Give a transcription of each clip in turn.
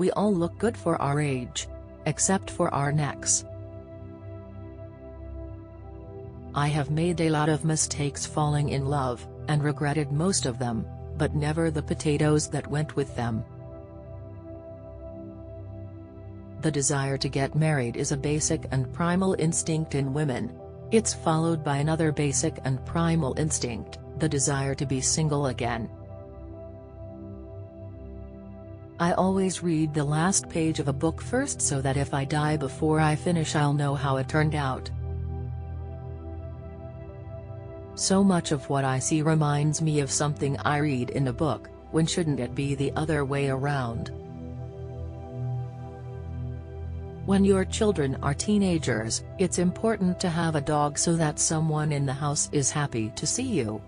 We all look good for our age. Except for our necks. I have made a lot of mistakes falling in love, and regretted most of them, but never the potatoes that went with them. The desire to get married is a basic and primal instinct in women. It's followed by another basic and primal instinct, the desire to be single again. I always read the last page of a book first so that if I die before I finish I'll know how it turned out. So much of what I see reminds me of something I read in a book, when shouldn't it be the other way around? When your children are teenagers, it's important to have a dog so that someone in the house is happy to see you.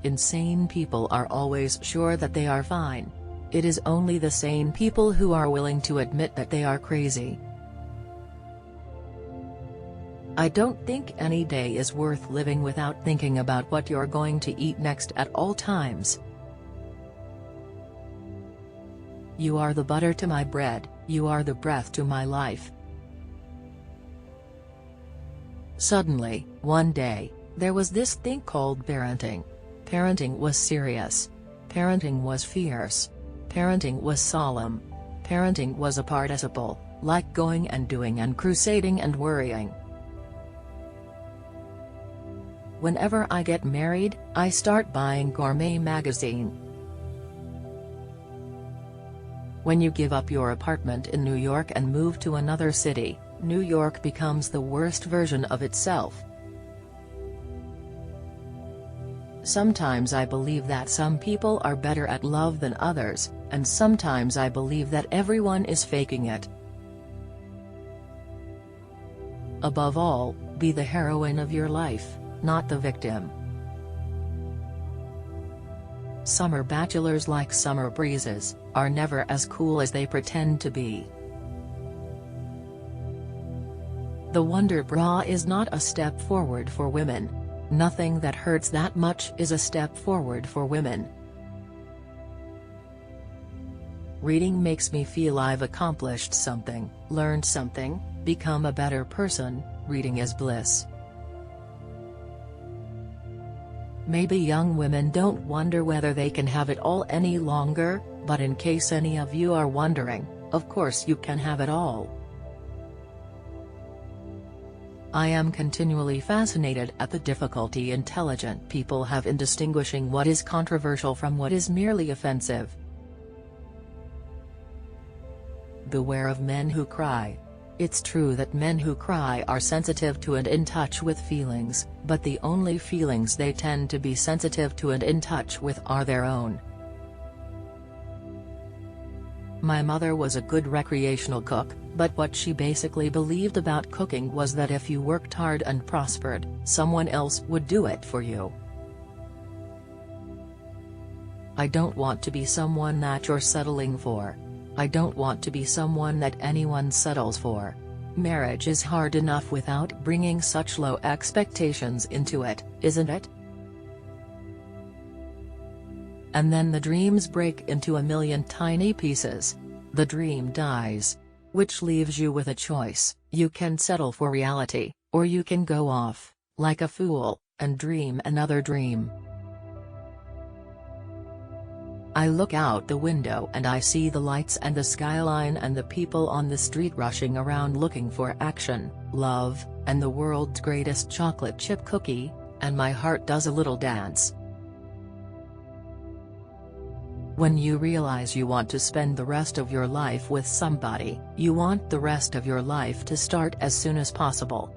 Insane people are always sure that they are fine. It is only the sane people who are willing to admit that they are crazy. I don't think any day is worth living without thinking about what you're going to eat next at all times. You are the butter to my bread, you are the breath to my life. Suddenly, one day, there was this thing called parenting. Parenting was serious. Parenting was fierce. Parenting was solemn. Parenting was a participle, like going and doing and crusading and worrying. Whenever I get married, I start buying Gourmet magazine. When you give up your apartment in New York and move to another city, New York becomes the worst version of itself. Sometimes I believe that some people are better at love than others, and sometimes I believe that everyone is faking it. Above all, be the heroine of your life, not the victim. Summer bachelors, like summer breezes, are never as cool as they pretend to be. The Wonder Bra is not a step forward for women. Nothing that hurts that much is a step forward for women. Reading makes me feel I've accomplished something, learned something, become a better person. Reading is bliss. Maybe young women don't wonder whether they can have it all any longer, but in case any of you are wondering, of course you can have it all. I am continually fascinated at the difficulty intelligent people have in distinguishing what is controversial from what is merely offensive. Beware of men who cry. It's true that men who cry are sensitive to and in touch with feelings, but the only feelings they tend to be sensitive to and in touch with are their own. My mother was a good recreational cook, but what she basically believed about cooking was that if you worked hard and prospered, someone else would do it for you. I don't want to be someone that you're settling for. I don't want to be someone that anyone settles for. Marriage is hard enough without bringing such low expectations into it, isn't it? And then the dreams break into a million tiny pieces. The dream dies. Which leaves you with a choice: you can settle for reality, or you can go off, like a fool, and dream another dream. I look out the window and I see the lights and the skyline and the people on the street rushing around looking for action, love, and the world's greatest chocolate chip cookie, and my heart does a little dance. When you realize you want to spend the rest of your life with somebody, you want the rest of your life to start as soon as possible.